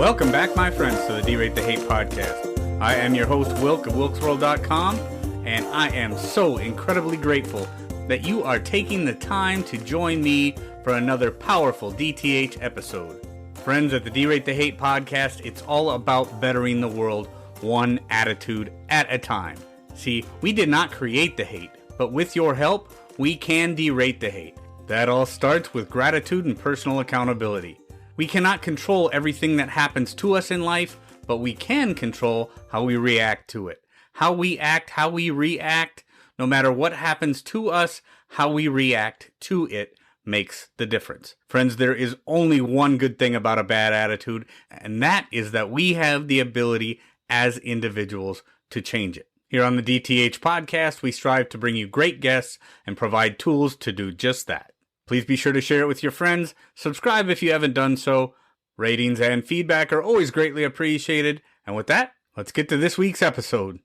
Welcome back, my friends, to the D-Rate the Hate podcast. I am your host, Wilk of WilksWorld.com, and I am so incredibly grateful that you are taking the time to join me for another powerful DTH episode. Friends, at the D-Rate the Hate podcast, it's all about bettering the world one attitude at a time. See, we did not create the hate, but with your help, we can derate the hate. That all starts with gratitude and personal accountability. We cannot control everything that happens to us in life, but we can control how we react to it. How we act, how we react, no matter what happens to us, how we react to it makes the difference. Friends, there is only one good thing about a bad attitude, and that is that we have the ability as individuals to change it. Here on the DTH podcast, we strive to bring you great guests and provide tools to do just that. Please be sure to share it with your friends. Subscribe if you haven't done so. Ratings and feedback are always greatly appreciated. And with that, let's get to this week's episode.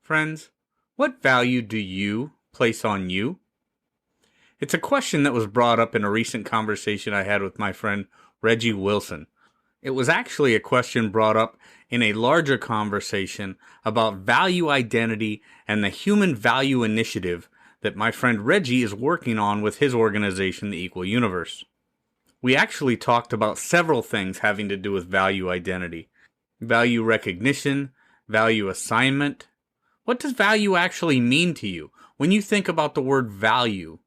Friends, what value do you place on you? It's a question that was brought up in a recent conversation I had with my friend Regi Wilson. It was actually a question brought up in a larger conversation about value identity and the Human Value Initiative that my friend Regi is working on with his organization, The Equal Universe. We actually talked about several things having to do with value identity. Value recognition, value assignment. What does value actually mean to you? When you think about the word value,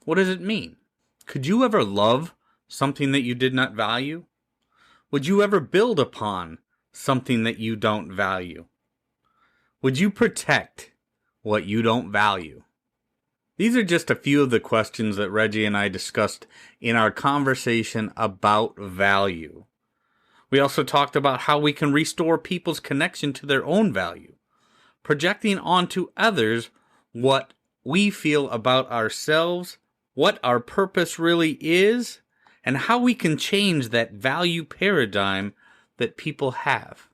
what does it mean? Could you ever love something that you did not value? Would you ever build upon something that you don't value? Would you protect what you don't value? These are just a few of the questions that Regi and I discussed in our conversation about value. We also talked about how we can restore people's connection to their own value, projecting onto others what we feel about ourselves, what our purpose really is, and how we can change that value paradigm that people have.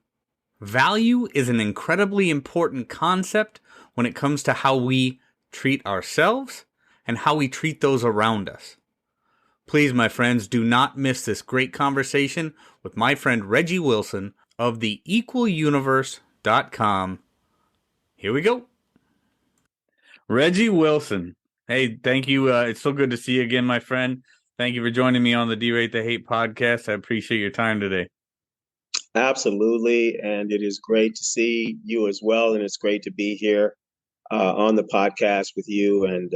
Value is an incredibly important concept when it comes to how we treat ourselves and how we treat those around us. Please, my friends, do not miss this great conversation with my friend Regi Wilson of the equaluniverse.com. Here we go. Regi Wilson. Hey, thank you. It's so good to see you again, my friend. Thank you for joining me on the D-Rate the Hate podcast. I appreciate your time today. Absolutely. And it is great to see you as well. And it's great to be here on the podcast with you and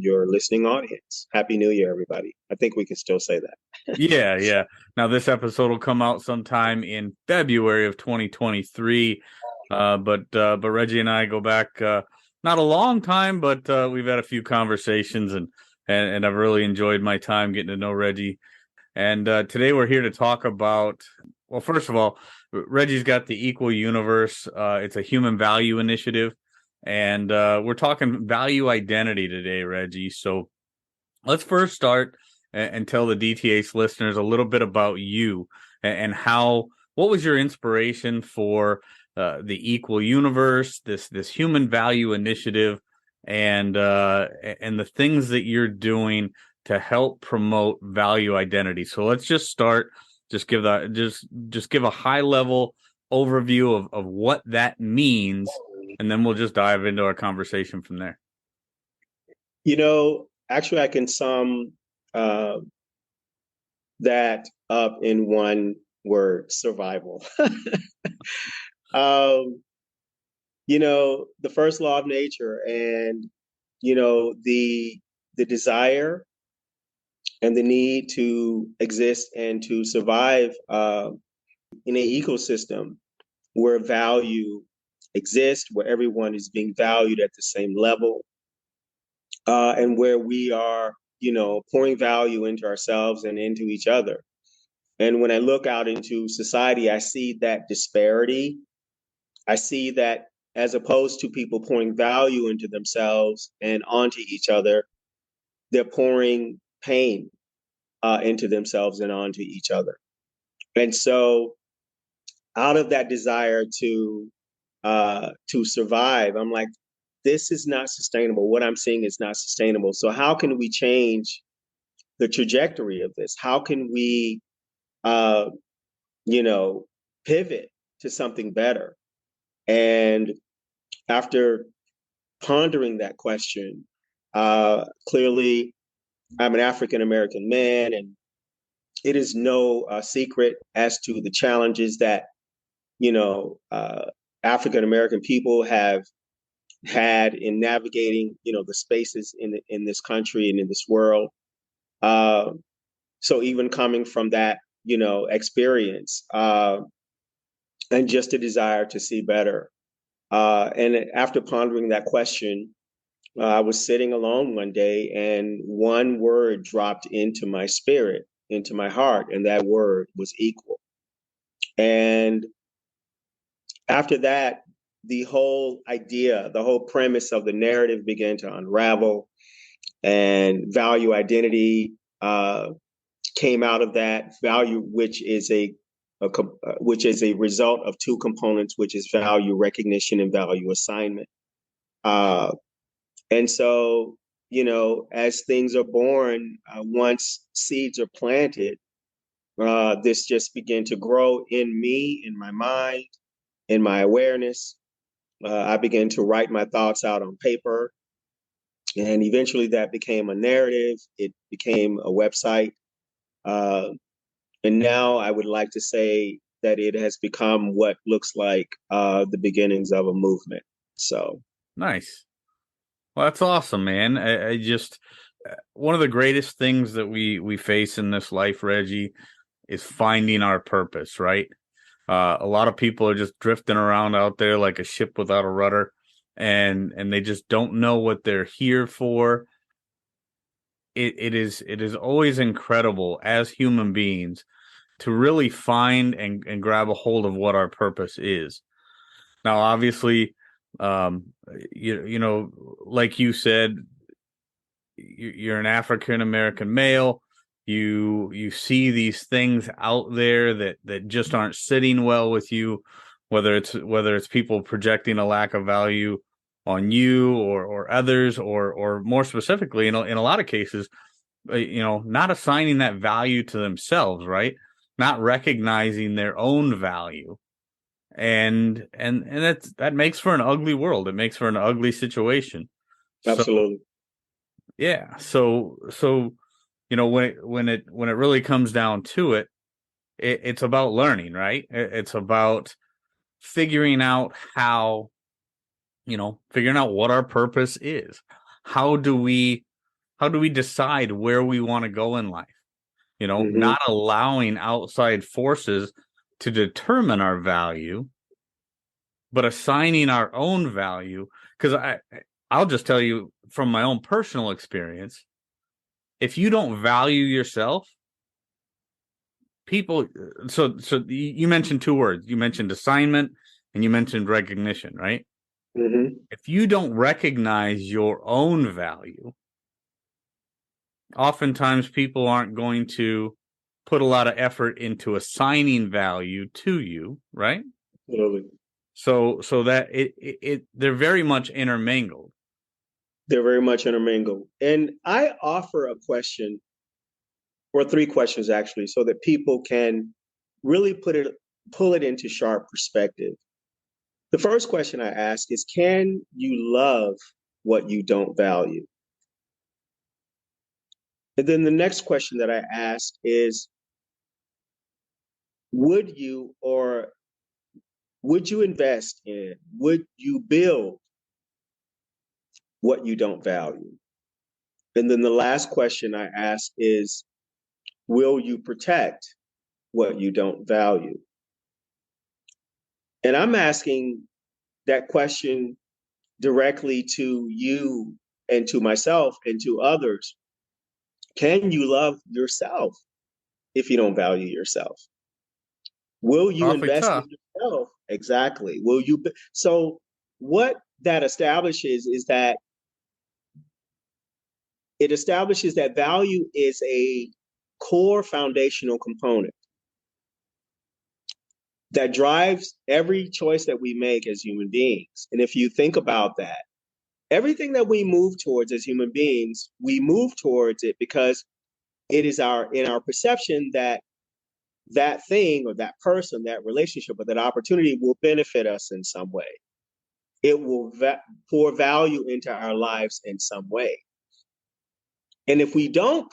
your listening audience. Happy New Year, everybody. I think we can still say that. Yeah. Now, this episode will come out sometime in February of 2023. But Regi and I go back not a long time, but we've had a few conversations, and I've really enjoyed my time getting to know Regi. And today we're here to talk about, well, first of all, Regi's got the Equal Universe. It's a human value initiative. And we're talking value identity today, Regi. So let's first start and tell the DTH listeners a little bit about you and what was your inspiration for the Equal Universe, this human value initiative, and the things that you're doing to help promote value identity. So let's just start. Just give a high level overview of what that means. And then we'll just dive into our conversation from there. Actually, I can sum that up in one word: survival. The first law of nature, and the desire and the need to exist and to survive in an ecosystem where value exist, where everyone is being valued at the same level, and where we are, pouring value into ourselves and into each other. And when I look out into society, I see that disparity. I see that as opposed to people pouring value into themselves and onto each other, they're pouring pain into themselves and onto each other. And so out of that desire to survive, I'm like, this is not sustainable. What I'm seeing is not sustainable. So how can we change the trajectory of this? How can we, pivot to something better. And after pondering that question, clearly I'm an African American man, and it is no secret as to the challenges that you know African American people have had in navigating the spaces in this country and in this world. Uh, so even coming from that experience, and just a desire to see better. And after pondering that question, I was sitting alone one day, and one word dropped into my spirit, into my heart, and that word was equal. And after that, the whole idea, the whole premise of the narrative began to unravel, and value identity came out of that. Value, which is a result of two components, which is value recognition and value assignment. Uh, and so, as things are born, once seeds are planted, this just began to grow in me, in my mind, in my awareness. I began to write my thoughts out on paper. And eventually that became a narrative. It became a website. Uh, and now I would like to say that it has become what looks like the beginnings of a movement. So Nice. Well, that's awesome, man. I just one of the greatest things that we face in this life, Regi, is finding our purpose, right? A lot of people are just drifting around out there like a ship without a rudder, and they just don't know what they're here for. It is always incredible as human beings to really find and grab a hold of what our purpose is. Now, obviously, like you said, you're an African American male. You see these things out there that just aren't sitting well with you, whether it's people projecting a lack of value on you or others, or more specifically, in a lot of cases, not assigning that value to themselves, right? Not recognizing their own value. And that makes for an ugly world. It makes for an ugly situation. absolutely. So, yeah. So when it really comes down to it, it's about learning, right? It's about figuring out figuring out what our purpose is. How do we decide where we want to go in life? Mm-hmm. Not allowing outside forces to determine our value, but assigning our own value. Because I'll just tell you from my own personal experience, if you don't value yourself, people. So you mentioned two words. You mentioned assignment and you mentioned recognition, right? Mm-hmm. If you don't recognize your own value, oftentimes people aren't going to put a lot of effort into assigning value to you, right? Absolutely. So that they're very much intermingled. They're very much intermingled. And I offer a question, or three questions actually, so that people can really pull it into sharp perspective. The first question I ask is, can you love what you don't value? And then the next question that I ask is, would you invest in, would you build what you don't value? And then the last question I ask is, will you protect what you don't value? And I'm asking that question directly to you and to myself and to others. Can you love yourself if you don't value yourself? Will you Awfully invest in tough. yourself? Exactly. Will you? So, what that establishes is that it establishes that value is a core foundational component that drives every choice that we make as human beings. And if you think about that, everything that we move towards as human beings, we move towards it because it is in our perception that that thing or that person, that relationship, or that opportunity will benefit us in some way. It will pour value into our lives in some way. And if we don't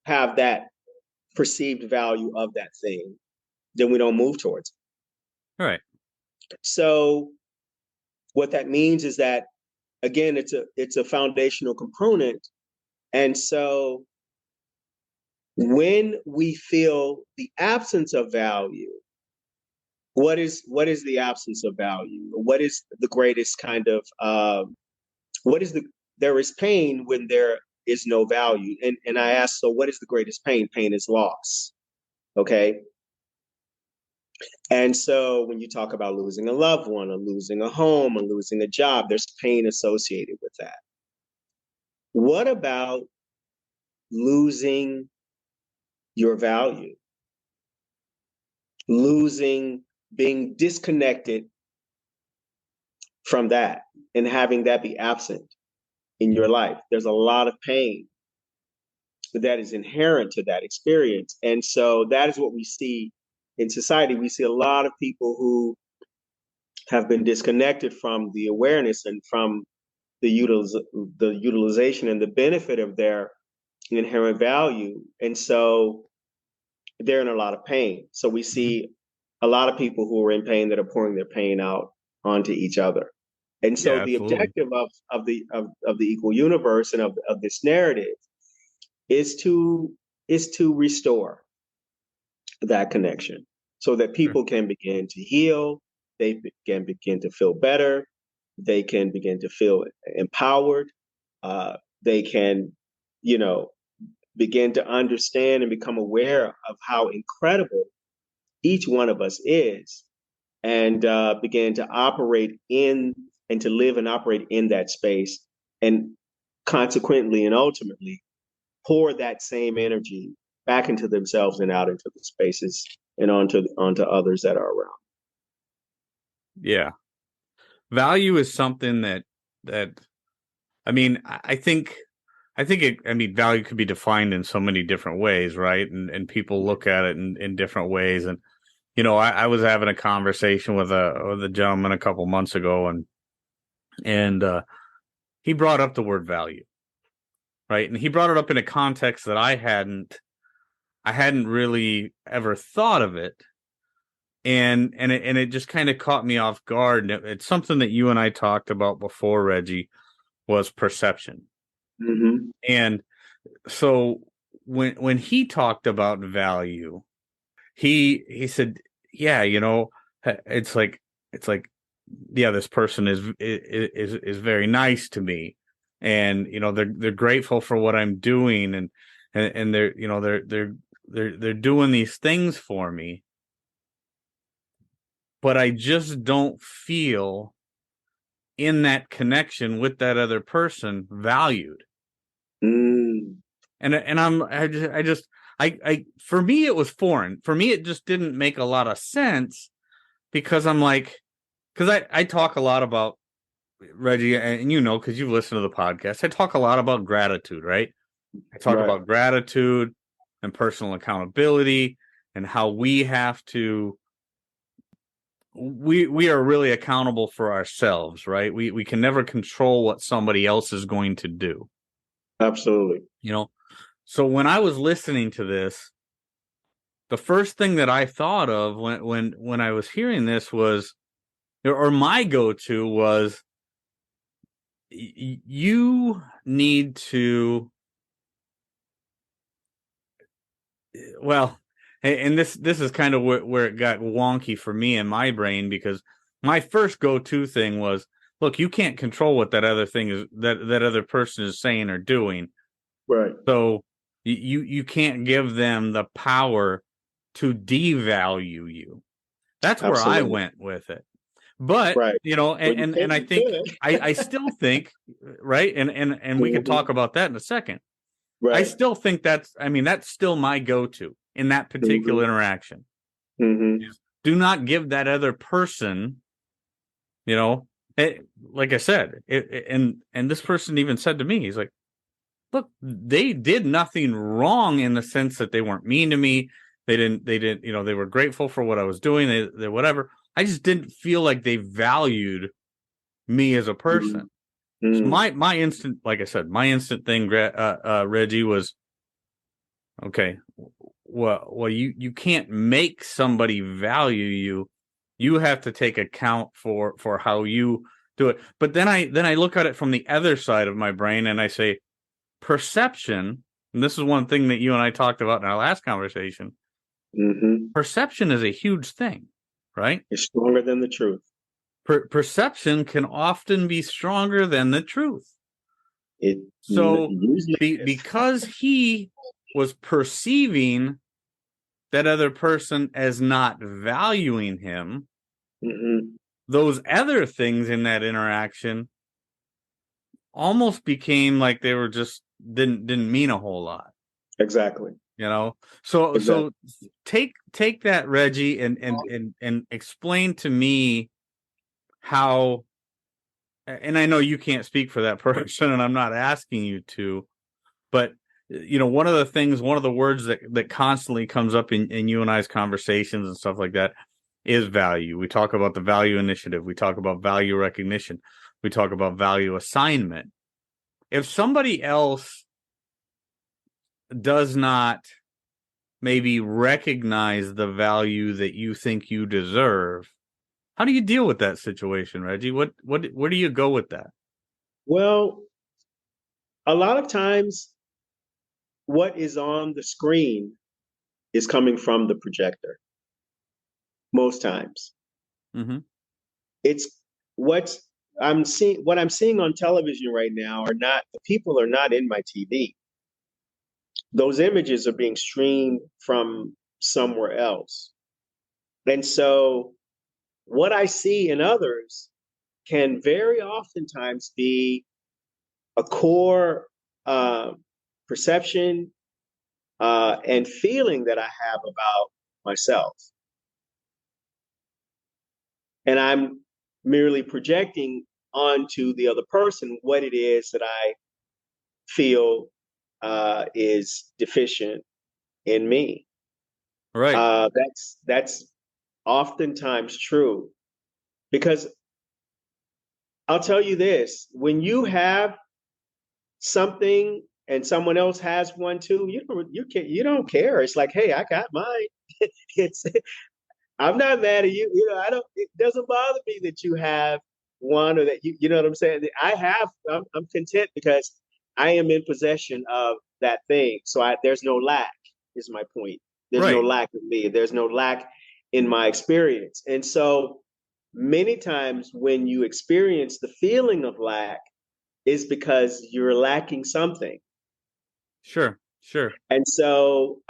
have that perceived value of that thing, then we don't move towards it. All right. So what that means is that, again, it's a foundational component. And so when we feel the absence of value, what is the absence of value? What is the greatest kind of there is pain when there is no value. And I ask, so what is the greatest pain? Pain is loss. Okay. And so when you talk about losing a loved one or losing a home or losing a job, there's pain associated with that. What about losing your value? Being disconnected from that and having that be absent in your life. There's a lot of pain that is inherent to that experience. And so that is what we see in society. We see a lot of people who have been disconnected from the awareness and from the utilization and the benefit of their inherent value. And so they're in a lot of pain. So we see a lot of people who are in pain that are pouring their pain out onto each other. And so the objective of the equal universe and of this narrative is to restore that connection so that people can begin to heal, they can begin to feel better, they can begin to feel empowered, they can, begin to understand and become aware of how incredible each one of us is, and begin to operate in and to live and operate in that space, and consequently and ultimately pour that same energy back into themselves and out into the spaces and onto others that are around. Yeah. Value is something that I mean, I think value could be defined in so many different ways, right? And people look at it in different ways. And, I was having a conversation with a gentleman a couple months ago, and he brought up the word value, right? And he brought it up in a context that I hadn't really ever thought of it. And it just kind of caught me off guard. And it's something that you and I talked about before, Regi, was perception. Mm-hmm. And so when he talked about value, he said, yeah, it's like, yeah, this person is very nice to me, and they're grateful for what I'm doing, and they're doing these things for me, but I just don't feel in that connection with that other person valued. Mm. I for me, it was foreign. For me, it just didn't make a lot of sense, because I talk a lot about, Regi, and because you've listened to the podcast, I talk a lot about gratitude, right? I talk about gratitude and personal accountability and how we have to, we are really accountable for ourselves, right? We can never control what somebody else is going to do. Absolutely. So when I was listening to this, the first thing that I thought of when I was hearing this was, or my go-to was, you need to, well, and this is kind of where it got wonky for me in my brain, because my first go-to thing was, look, you can't control what that other thing is, that other person is saying or doing. Right. So you can't give them the power to devalue you. That's where I went with it. But, and I think, I still think, right, and we could talk about that in a second. Right. I still think that's still my go-to in that particular interaction. Mm-hmm. Do not give that other person, like I said, and this person even said to me, he's like, look, they did nothing wrong in the sense that they weren't mean to me. They didn't, they were grateful for what I was doing. They whatever. I just didn't feel like they valued me as a person. So Mm. my instant, like I said, my instant thing, Reggie, was, okay, well, you can't make somebody value you. You have to take account for how you do it. But then I look at it from the other side of my brain and I say, perception, and this is one thing that you and I talked about in our last conversation. Mm-hmm. Perception is a huge thing, right? It's stronger than the truth. Perception can often be stronger than the truth. It So usually is. because he was perceiving that other person as not valuing him, Mm-hmm. those other things in that interaction almost became like they were just didn't mean a whole lot. Exactly. So Exactly. take that, Reggie, and explain to me how, and I know you can't speak for that person and I'm not asking you to, but one of the words that constantly comes up in you and I's conversations and stuff like that is value. We talk about the value initiative. We talk about value recognition. We talk about value assignment. If somebody else does not maybe recognize the value that you think you deserve, how do you deal with that situation, Reggie? Where do you go with that? Well, a lot of times what is on the screen is coming from the projector. Most times. Mm-hmm. It's what's what I'm seeing on television right now are not, the people are not in my TV. Those images are being streamed from somewhere else. And so what I see in others can very oftentimes be a core perception and feeling that I have about myself. And I'm merely projecting onto the other person what it is that I feel is deficient in me. Right. That's oftentimes true, because I'll tell you this: when you have something and someone else has one too, you don't care. It's like, hey, I got mine. It's I'm not mad at you. I don't. It doesn't bother me that you have one, or that you know what I'm saying. I'm content because I am in possession of that thing. So there's no lack. Is my point. There's no Right. lack of me. There's no lack in my experience. And so many times when you experience the feeling of lack, is because you're lacking something. Sure. And so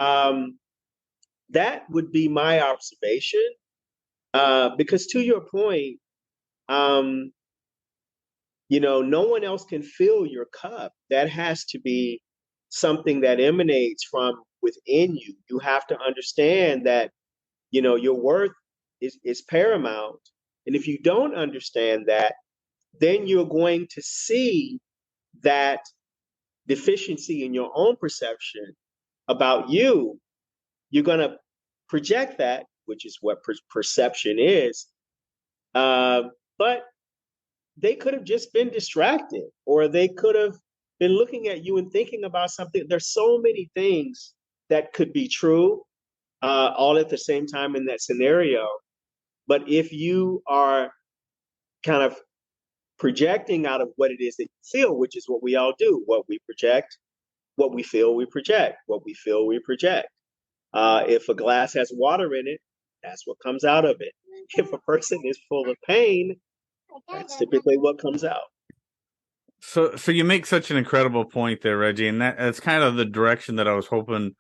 that would be my observation. Because to your point, um, no one else can fill your cup. That has to be something that emanates from within you. You have to understand that, your worth is paramount. And if you don't understand that, then you're going to see that deficiency in your own perception about you. You're going to project that, which is what perception is. But they could have just been distracted, or they could have been looking at you and thinking about something. There's so many things that could be true all at the same time in that scenario. But if you are kind of projecting out of what it is that you feel, which is what we all do, what we project, what we feel, we project, what we feel, we project. If a glass has water in it, that's what comes out of it. If a person is full of pain, that's typically what comes out. So you make such an incredible point there, Reggie, and that's kind of the direction that I was hoping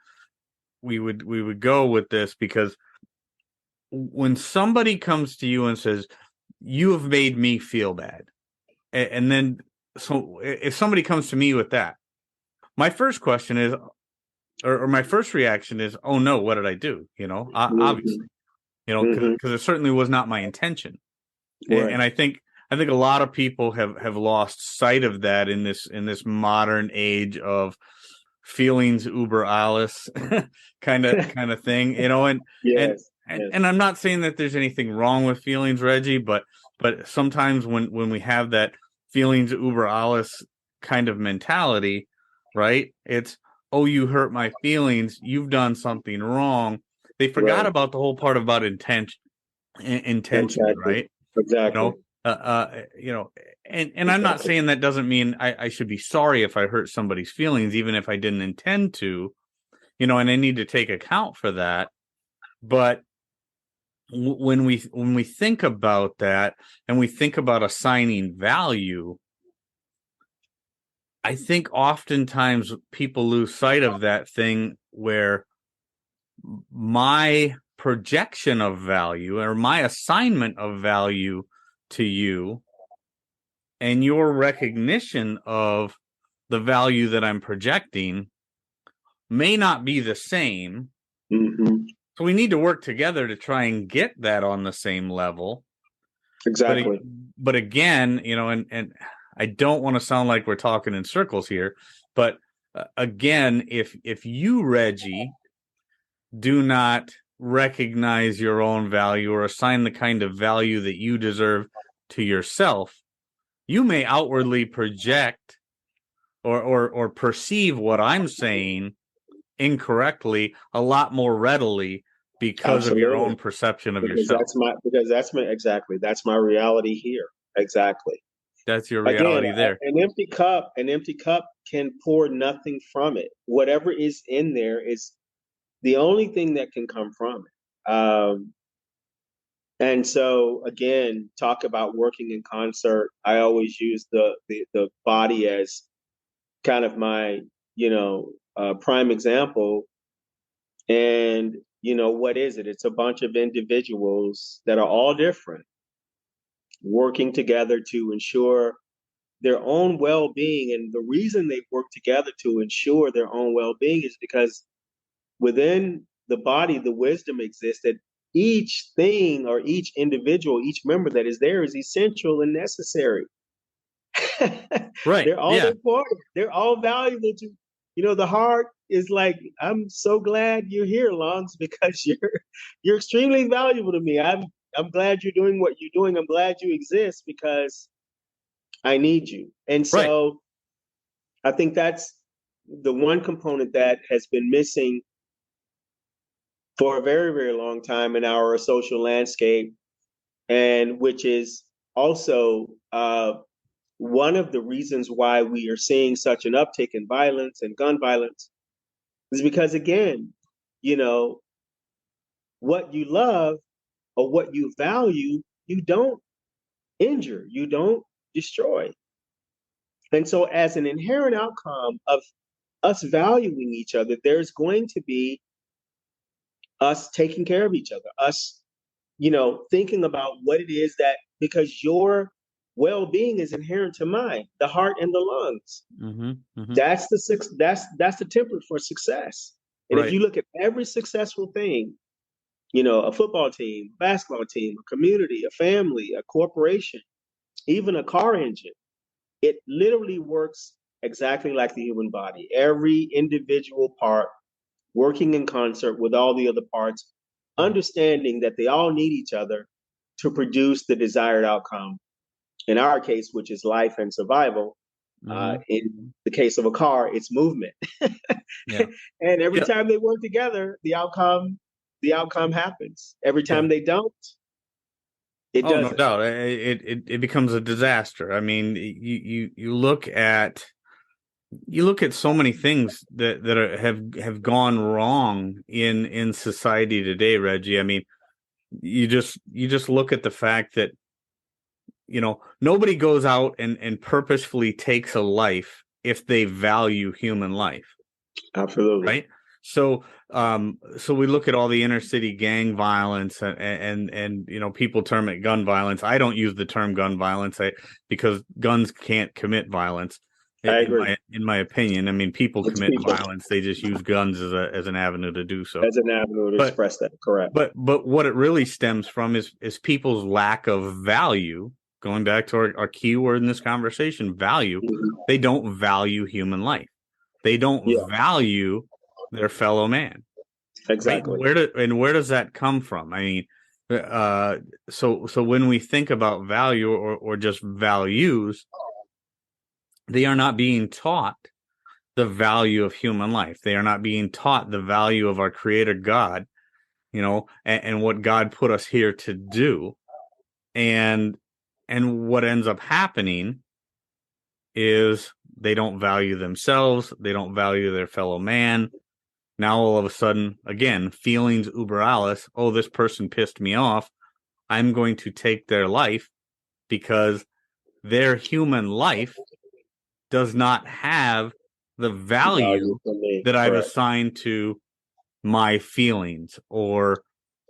we would go with this, because when somebody comes to you and says, "You have made me feel bad," and then so if somebody comes to me with that, my first question is, or my first reaction is, "Oh no, what did I do?" Obviously, Mm-hmm. because it certainly was not my intention, Right. and I think a lot of people have lost sight of that in this modern age of feelings uber alles kind of thing, and Yes, and I'm not saying that there's anything wrong with feelings, Reggie, but sometimes when we have that feelings uber alles kind of mentality, right? It's, oh, you hurt my feelings, you've done something wrong. They forgot right. about the whole part about intention, Exactly. right? You Exactly. know, and I'm not saying that doesn't mean I should be sorry if I hurt somebody's feelings, even if I didn't intend to, and I need to take account for that. But when we think about that and we think about assigning value, I think oftentimes people lose sight of that thing where my projection of value or my assignment of value to you and your recognition of the value that I'm projecting may not be the same. Mm-hmm. So we need to work together to try and get that on the same level. Exactly. But again, and I don't want to sound like we're talking in circles here, but again, if you, Reggie, do not recognize your own value or assign the kind of value that you deserve to yourself, you may outwardly project or perceive what I'm saying incorrectly a lot more readily because of your Absolutely. own perception of Because yourself. that's my reality here. Exactly. That's your Again, reality there. an empty cup can pour nothing from it. Whatever is in there is the only thing that can come from it. And so again, talk about working in concert. I always use the body as kind of my, prime example. And, what is it? It's a bunch of individuals that are all different, working together to ensure their own well-being. And the reason they work together to ensure their own well-being is because within the body, the wisdom exists that each thing or each individual, each member that is there is essential and necessary. Right. They're all Yeah. important. They're all valuable to, the heart is like, I'm so glad you're here, Lungs, because you're extremely valuable to me. I'm glad you're doing what you're doing. I'm glad you exist because I need you. And Right. so I think that's the one component that has been missing for a very, very long time in our social landscape, and which is also one of the reasons why we are seeing such an uptick in violence and gun violence is because, again, you know, what you love or what you value, you don't injure, you don't destroy. And so, as an inherent outcome of us valuing each other, there's going to be us taking care of each other, us, thinking about what it is that, because your well-being is inherent to mine, the heart and the lungs. Mm-hmm. Mm-hmm. That's the template for success. And if Right. you look at every successful thing, a football team, basketball team, a community, a family, a corporation, even a car engine, it literally works exactly like the human body. Every individual part working in concert with all the other parts, understanding that they all need each other to produce the desired outcome. In our case, which is life and survival. Mm-hmm. In the case of a car, it's movement. Yeah. And every Yeah. time they work together, the outcome happens. Every Yeah. time they don't, it Oh, no doesn't. doubt. It becomes a disaster. I mean, you look at so many things that have gone wrong in society today, Reggie. I mean, you just look at the fact that nobody goes out and purposefully takes a life if they value human life, Absolutely. right? So we look at all the inner city gang violence and people term it gun violence. I don't use the term gun violence because guns can't commit violence. I agree. In my opinion, I mean, people It's commit people violence. They just use guns as an avenue to do so. as an avenue to But express that. Correct. but what it really stems from is people's lack of value. Going back to our key word in this conversation, value. Mhm. They don't value human life. They don't Yeah, value their fellow man. Right? exactly. Where does that come from? I mean, so when we think about value or just values, they are not being taught the value of human life. They are not being taught the value of our Creator God, and what God put us here to do. And what ends up happening is they don't value themselves. They don't value their fellow man. Now, all of a sudden, again, feelings uber alles. Oh, this person pissed me off. I'm going to take their life because their human life does not have the Value value for me. that I've Correct. assigned to my feelings or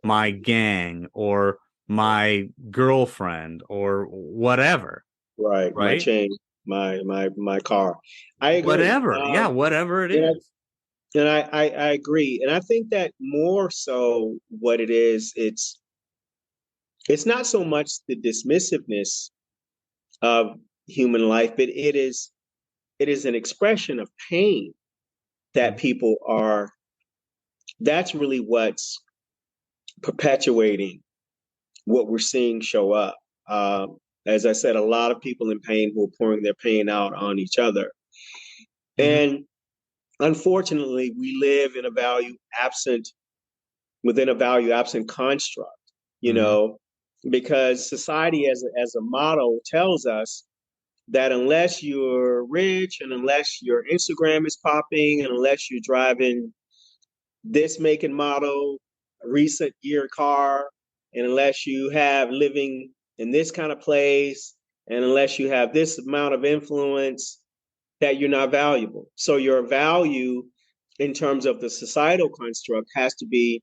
my gang or my girlfriend or whatever, Right. My right? chain, my car. I agree. Whatever. Yeah, whatever it And I, is. and I agree. And I think that more so what it is, it's not so much the dismissiveness of human life, but it is an expression of pain that Mhm. people are. That's really what's perpetuating what we're seeing show up. As I said, a lot of people in pain who are pouring their pain out on each other. Mhm. And unfortunately, we live in a value absent within a value absent construct, you Mhm. know, because society as a model tells us that unless you're rich and unless your Instagram is popping and unless you're driving this make and model, recent year car, and unless you have living in this kind of place, and unless you have this amount of influence, that you're not valuable. So your value in terms of the societal construct has to be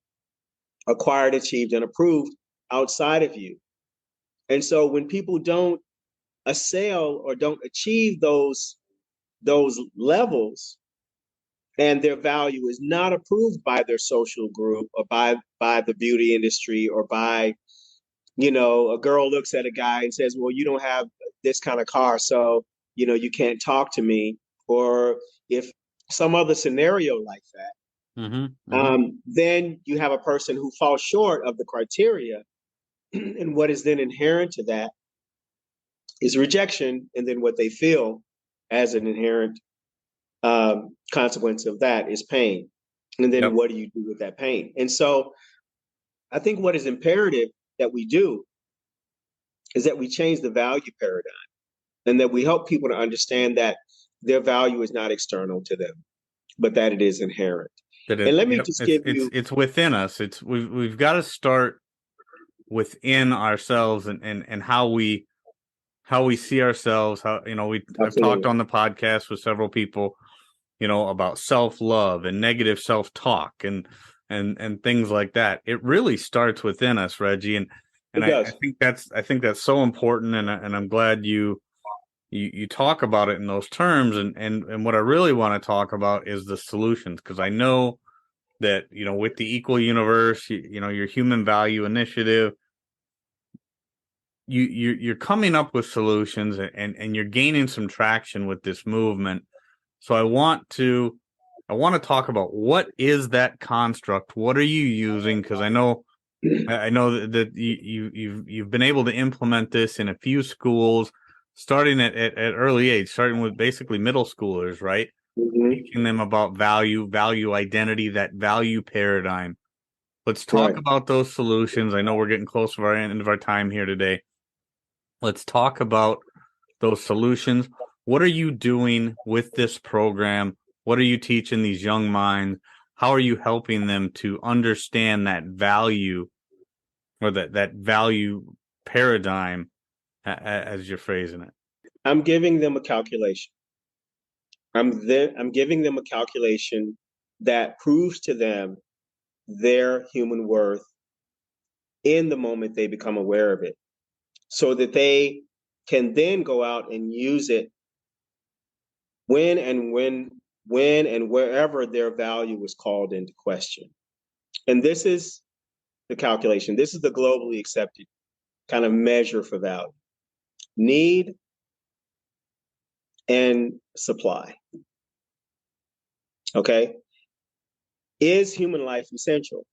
acquired, achieved, and approved outside of you. And so when people don't assail or don't achieve those levels, and their value is not approved by their social group or by the beauty industry or by, a girl looks at a guy and says, well, you don't have this kind of car, so you can't talk to me, or if some other scenario like that, Mhm. Mhm. then you have a person who falls short of the criteria. And what is then inherent to that is rejection, and then what they feel as an inherent consequence of that is pain. And then Yep. what do you do with that pain? And so I think what is imperative that we do is that we change the value paradigm, and that we help people to understand that their value is not external to them, but that it is inherent. That And it. let me Yep. just It's give it's you, it's within us. We've got to start within ourselves and how we see ourselves. How I've talked absolutely. on the podcast with several people, about self-love and negative self-talk and things like that. It really starts within us, Reggie, and It I does. think that's so important, and I'm glad you talk about it in those terms, and what I really want to talk about is the solutions, because I know that with the Equal Universe, your Human Value Initiative, you're coming up with solutions, and you're gaining some traction with this movement. So I want to talk about what is that construct? What are you using? Because I know that you've been able to implement this in a few schools, starting at early age, starting with basically middle schoolers, right? Hmm. Teaching them about value identity, that value paradigm. Let's talk Right. about those solutions. I know we're getting close to our end of our time here today. Let's talk about those solutions. What are you doing with this program? What are you teaching these young minds? How are you helping them to understand that value, or that value paradigm, as you're phrasing it? I'm giving them a calculation. I'm giving them a calculation that proves to them their human worth in the moment they become aware of it, so that they can then go out and use it when and wherever their value is called into question. And this is the calculation. This is the globally accepted kind of measure for value: need and supply. Okay. Is human life essential?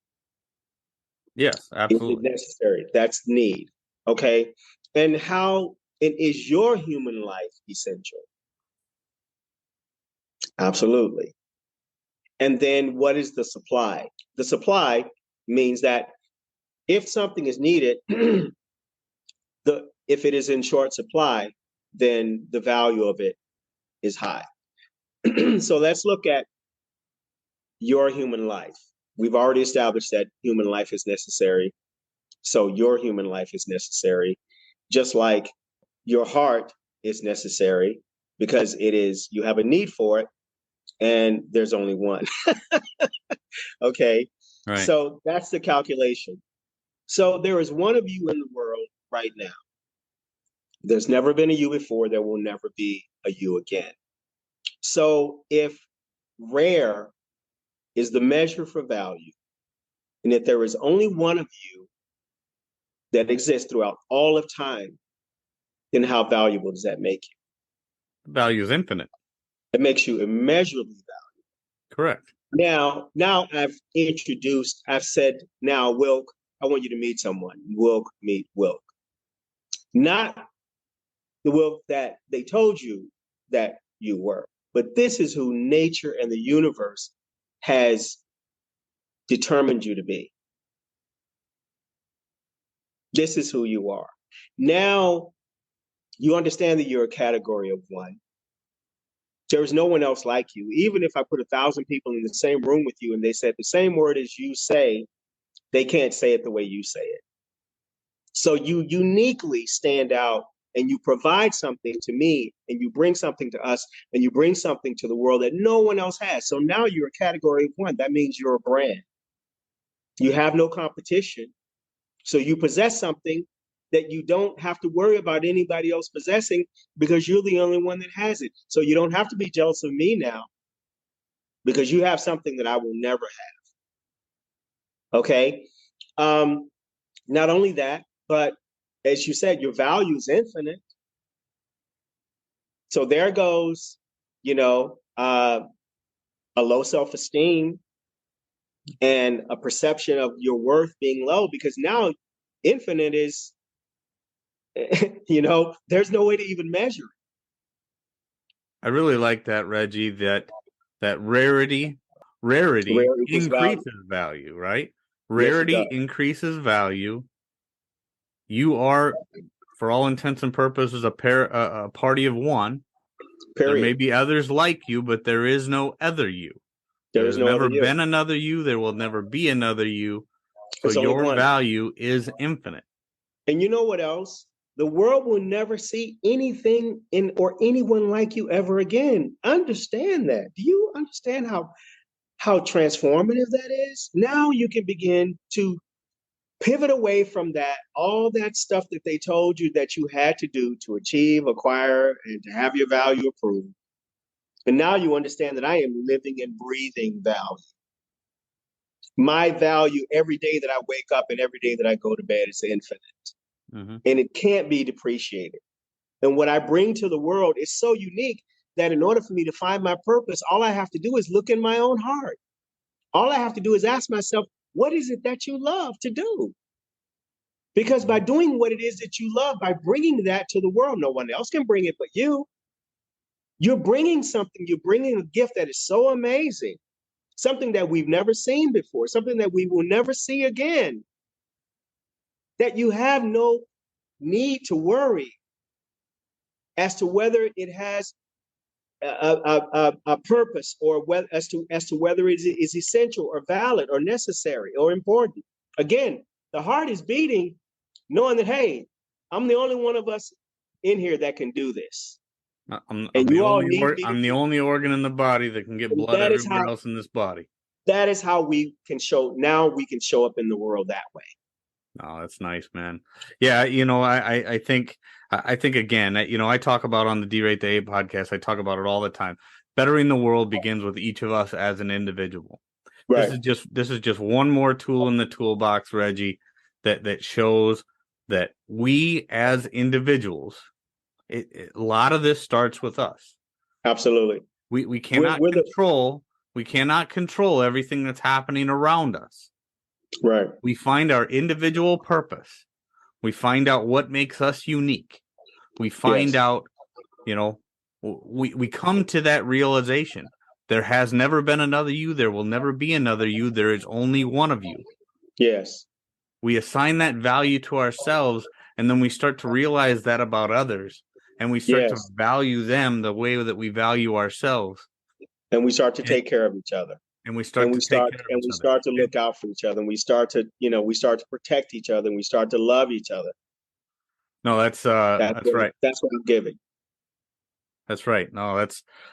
Yes, Is it absolutely. necessary? That's need. Okay. And is your human life essential? Absolutely. And then what is the supply? The supply means that if something is needed, if it is in short supply, then the value of it is high. So let's look at your human life. We've already established that human life is necessary. So your human life is necessary, just like your heart is necessary because you have a need for it and there's only one. Okay. Right. So that's the calculation. So there is one of you in the world right now. There's never been a you before. There will never be a you again. So if rare is the measure for value, and if there is only one of you that exists throughout all of time, then how valuable does that make you? The value is infinite. It makes you immeasurably valuable. Correct. Now I've said, now, Wilk, I want you to meet someone. Wilk, meet Wilk. Not the Wilk that they told you that you were, but this is who nature and the universe has determined you to be. This is who you are. Now you understand that you're a category of one. There is no one else like you. Even if I put 1,000 people in the same room with you and they said the same word as you say, they can't say it the way you say it. So you uniquely stand out and you provide something to me and you bring something to us and you bring something to the world that no one else has. So now you're a category of one. That means you're a brand. You have no competition. So you possess something that you don't have to worry about anybody else possessing because you're the only one that has it. So you don't have to be jealous of me now because you have something that I will never have. Okay. Not only that, but as you said, your value is infinite. So there goes, a low self-esteem and a perception of your worth being low because now infinite is, there's no way to even measure it. I really like that, Regi, that rarity Equals increases value, right? Yes, it Rarity does. increases value. You are, for all intents and purposes, a party of one. There may Period. be others like you, but there is no other you. There There's is no other never you. been another you. There will never be another you. So It's only your one. value is infinite. And you know what else? The world will never see anything in or anyone like you ever again. Understand that. Do you understand how transformative that is? Now you can begin to pivot away from that, all that stuff that they told you that you had to do to achieve, acquire, and to have your value approved. And now you understand that I am living and breathing value. My value every day that I wake up and every day that I go to bed is infinite. Mm-hmm. And it can't be depreciated. And what I bring to the world is so unique that in order for me to find my purpose, all I have to do is look in my own heart. All I have to do is ask myself, what is it that you love to do? Because by doing what it is that you love, by bringing that to the world, no one else can bring it but you. You're bringing something, you're bringing a gift that is so amazing, something that we've never seen before, something that we will never see again, that you have no need to worry as to whether it has a purpose or whether, as to whether it is essential or valid or necessary or important. Again, the heart is beating, knowing that, hey, I'm the only one of us in here that can do this. I'm And the you all only need me to I'm the do only organ in the body that can get it. And blood everywhere else in this body. that is how we can show up in the world that way. Oh, that's nice, man. Yeah, I think again, I talk about on the D-Rate the 8 podcast, I talk about it all the time. Bettering the world begins with each of us as an individual. Right. This is just one more tool in the toolbox, Regi, that shows that we as individuals, a lot of this starts with us. Absolutely. We cannot control We cannot control everything that's happening around us. Right. We find our individual purpose. We find out what makes us unique. We find out, we come to that realization. There has never been another you. There will never be another you. There is only one of you. Yes. We assign that value to ourselves, and then we start to realize that about others, and we start to value them the way that we value ourselves. And we start to take care of each other. And we start to look out for each other. And we start to protect each other, and we start to love each other. No, that's right. That's what I'm giving. That's right. No,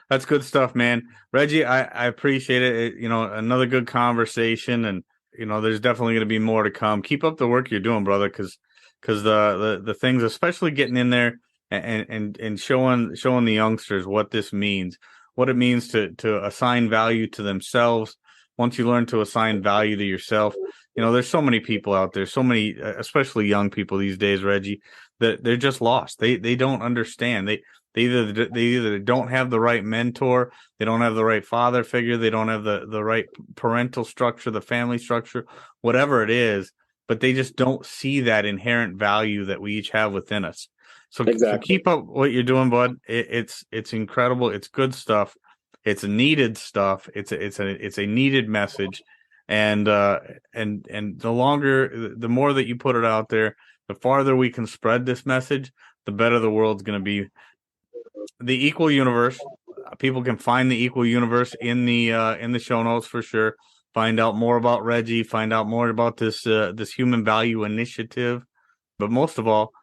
that's good stuff, man. Regi, I appreciate it. Another good conversation, and there's definitely going to be more to come. Keep up the work you're doing, brother, because the things, especially getting in there and showing the youngsters what this means, what it means to assign value to themselves. Once you learn to assign value to yourself, there's so many people out there, so many, especially young people these days, Regi, that they're just lost. They don't understand. They either don't have the right mentor, they don't have the right father figure, they don't have the right parental structure, the family structure, whatever it is, but they just don't see that inherent value that we each have within us. So keep up what you're doing, bud. It's incredible. It's good stuff. It's needed stuff. It's a needed message, and the more that you put it out there, the farther we can spread this message, the better the world's going to be. The Equal Universe. People can find the Equal Universe in the show notes for sure. Find out more about Regi. Find out more about this Human Value Initiative. But most of all,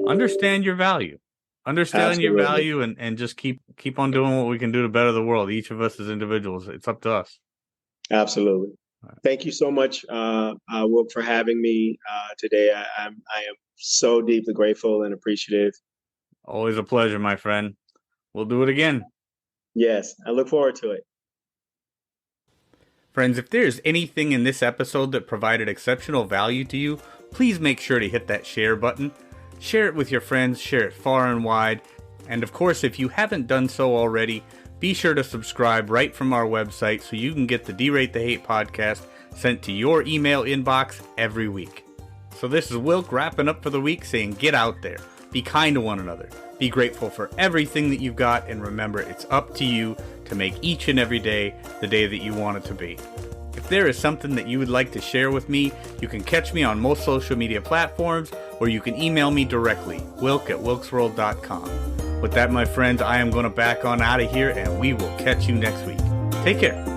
understand your value. Understand your value, and just keep on doing what we can do to better the world. Each of us as individuals. It's up to us. Absolutely. Thank you so much, Wilk, for having me today. I am so deeply grateful and appreciative. Always a pleasure, my friend. We'll do it again. Yes, I look forward to it. Friends, if there's anything in this episode that provided exceptional value to you, please make sure to hit that share button. Share it with your friends, share it far and wide. And of course, if you haven't done so already, be sure to subscribe right from our website so you can get the D-Rate the Hate podcast sent to your email inbox every week. So this is Wilk wrapping up for the week, saying get out there, be kind to one another, be grateful for everything that you've got, and remember, it's up to you to make each and every day the day that you want it to be. If there is something that you would like to share with me, you can catch me on most social media platforms, or you can email me directly, wilk@wilksworld.com. With that, my friends, I am going to back on out of here, and we will catch you next week. Take care.